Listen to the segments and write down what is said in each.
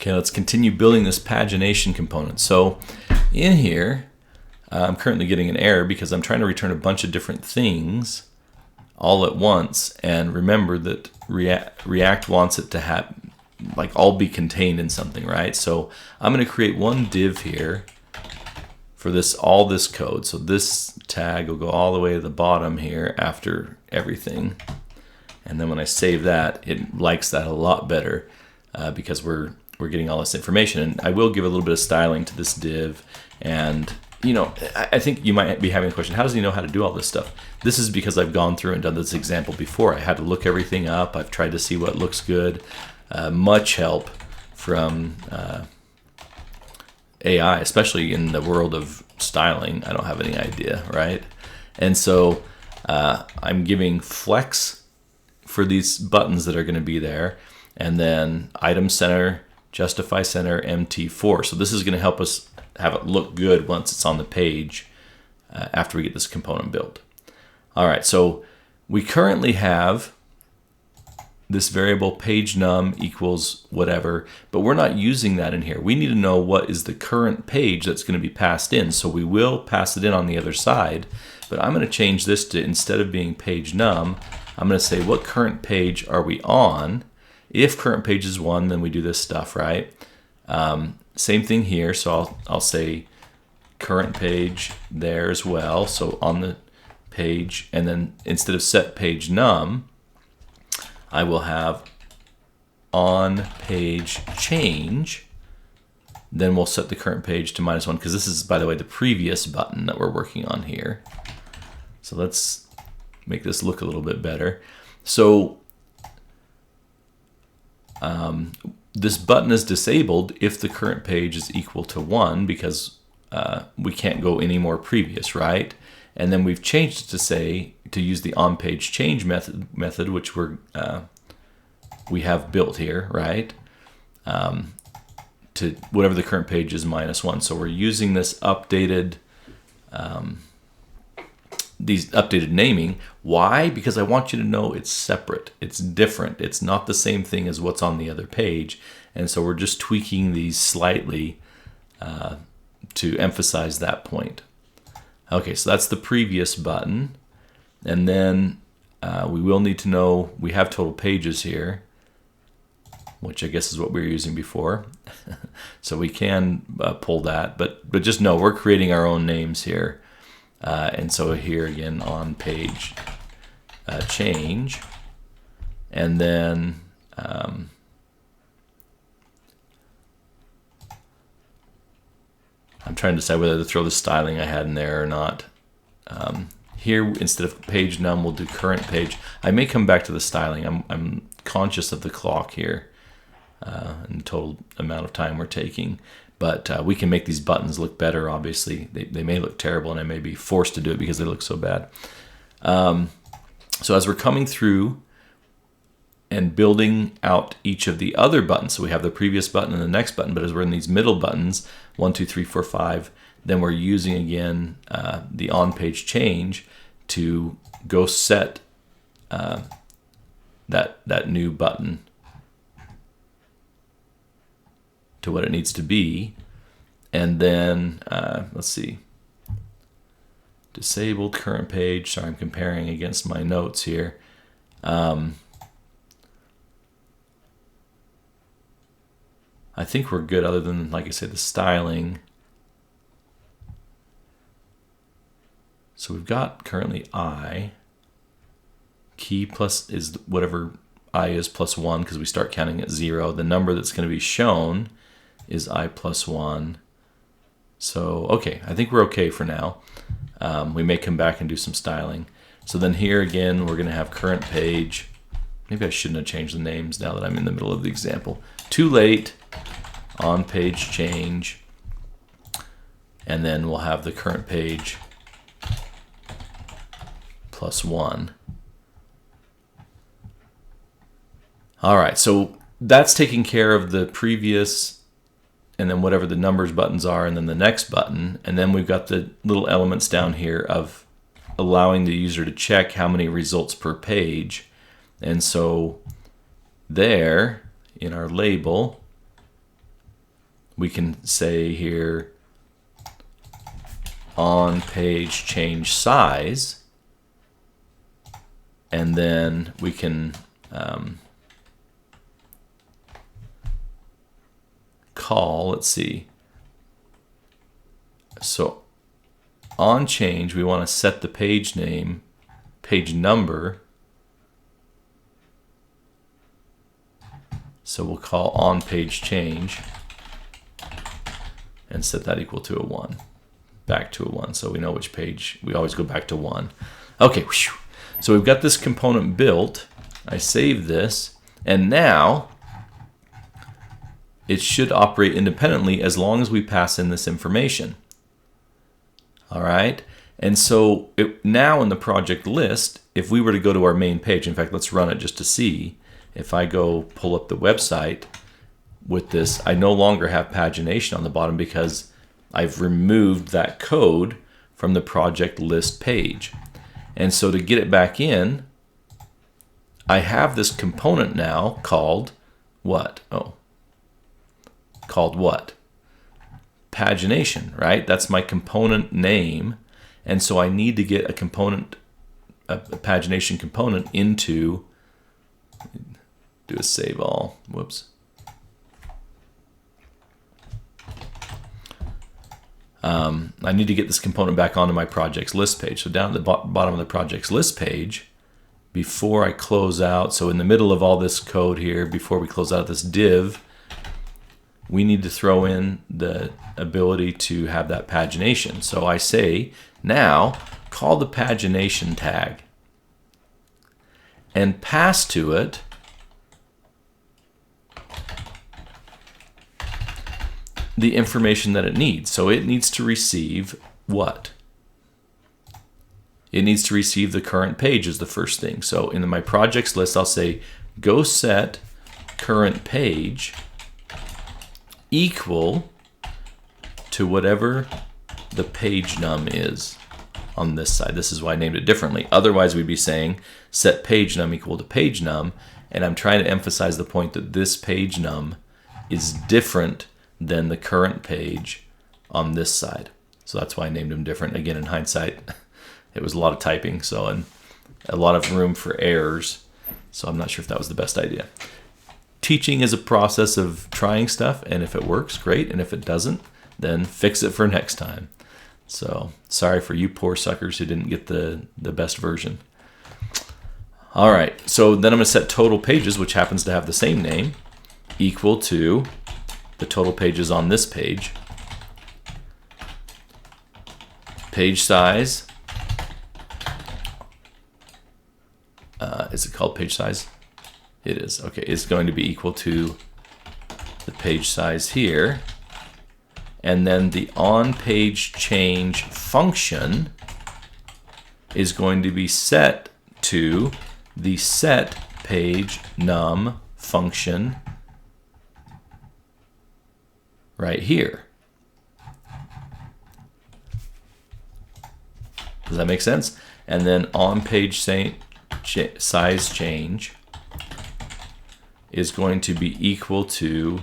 Okay, let's continue building this pagination component. So in here, I'm currently getting an error because I'm trying to return a bunch of different things all at once. And remember that React wants it to have like all be contained in something, right? So I'm going to create one div here for all this code. So this tag will go all the way to the bottom here after everything. And then when I save that, it likes that a lot better because we're getting all this information. And I will give a little bit of styling to this div. And you know, I think you might be having a question, how does he know how to do all this stuff? This is because I've gone through and done this example before. I had to look everything up. I've tried to see what looks good. Much help from AI, especially in the world of styling. I don't have any idea, right? And so I'm giving flex for these buttons that are going to be there, and then item center, justify center, MT4. So this is going to help us have it look good once it's on the page after we get this component built. All right, so we currently have this variable page num equals whatever, but we're not using that in here. We need to know what is the current page that's going to be passed in. So we will pass it in on the other side, but I'm going to change this to, instead of being page num, I'm going to say what current page are we on. If current page is 1, then we do this stuff, right? Same thing here, so I'll say current page there as well, so on the page, and then instead of set page num, I will have on page change, then we'll set the current page to -1, because this is, by the way, the previous button that we're working on here. So let's make this look a little bit better. So this button is disabled if the current page is equal to 1, because we can't go any more previous, right? And then we've changed it to say to use the on page change method, which we have built here, right? To whatever the current page is -1. So we're using this updated these updated naming. Why? Because I want you to know it's separate. It's different. It's not the same thing as what's on the other page. And so we're just tweaking these slightly to emphasize that point. Okay, so that's the previous button. And then we will need to know, we have total pages here, which I guess is what we were using before. So we can pull that, but just know we're creating our own names here. And so here again on page change, and then I'm trying to decide whether to throw the styling I had in there or not. Here, instead of page num, we'll do current page. I may come back to the styling. I'm conscious of the clock here and the total amount of time we're taking. But we can make these buttons look better, obviously. They may look terrible, and I may be forced to do it because they look so bad. So as we're coming through and building out each of the other buttons, so we have the previous button and the next button, but as we're in these middle buttons, 1, 2, 3, 4, 5, then we're using, again, the on-page change to go set that new button to what it needs to be. And then let's see, disabled current page. Sorry, I'm comparing against my notes here. I think we're good other than, like I said, the styling. So we've got currently I. Key plus is whatever I is +1, because we start counting at 0. The number that's going to be shown is I +1. So, okay, I think we're okay for now. We may come back and do some styling. So then here again, we're going to have current page. Maybe I shouldn't have changed the names now that I'm in the middle of the example. Too late, on page change. And then we'll have the current page +1. All right, so that's taking care of the previous and then whatever the numbers buttons are, and then the next button. And then we've got the little elements down here of allowing the user to check how many results per page. And so there, in our label, we can say here on page change size, and then we can call, let's see, so on change we want to set the page name, page number, so we'll call on page change and set that equal to a 1, back to a 1, so we know which page, we always go back to 1. Okay, so we've got this component built. I save this, and now it should operate independently as long as we pass in this information. All right, and so now in the project list, if we were to go to our main page, in fact, let's run it just to see. If I go pull up the website with this, I no longer have pagination on the bottom because I've removed that code from the project list page. And so to get it back in, I have this component now called what? Oh, called what? Pagination, right? That's my component name. And so I need to get a component, a pagination component into, do a save all, whoops. I need to get this component back onto my projects list page. So down at the bottom of the projects list page, before I close out, so in the middle of all this code here, before we close out this div, we need to throw in the ability to have that pagination. So I say, now call the pagination tag and pass to it the information that it needs. So it needs to receive what? It needs to receive the current page is the first thing. So in my projects list, I'll say go set current page equal to whatever the page num is on this side. This is why I named it differently. Otherwise, we'd be saying set page num equal to page num, and I'm trying to emphasize the point that this page num is different than the current page on this side. So that's why I named them different. Again, in hindsight, it was a lot of typing, so and a lot of room for errors. So I'm not sure if that was the best idea. Teaching is a process of trying stuff, and if it works, great, and if it doesn't, then fix it for next time. So sorry for you poor suckers who didn't get the best version. All right, so then I'm gonna set total pages, which happens to have the same name, equal to the total pages on this page. Page size, is it called page size? It is, okay, it's going to be equal to the page size here. And then the on page change function is going to be set to the set page num function right here. Does that make sense? And then on page size change is going to be equal to,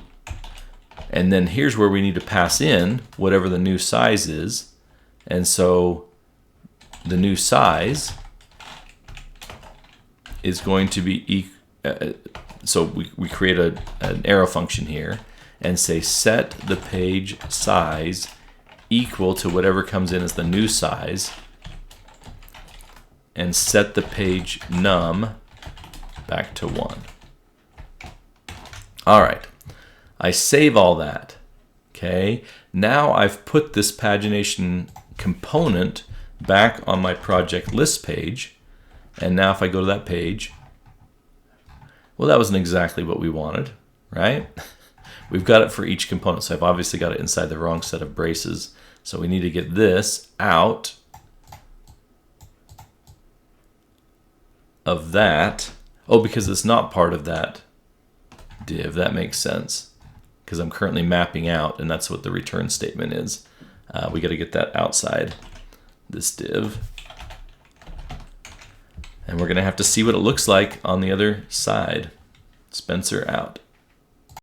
and then here's where we need to pass in whatever the new size is. And so the new size is going to be, so we create an arrow function here and say set the page size equal to whatever comes in as the new size, and set the page num back to 1. All right, I save all that, okay? Now I've put this pagination component back on my project list page, and now if I go to that page, well, that wasn't exactly what we wanted, right? We've got it for each component, so I've obviously got it inside the wrong set of braces, so we need to get this out of that. Oh, because it's not part of that div. That makes sense, because I'm currently mapping out, and that's what the return statement is. We got to get that outside this div, and we're gonna have to see what it looks like on the other side. Spencer out.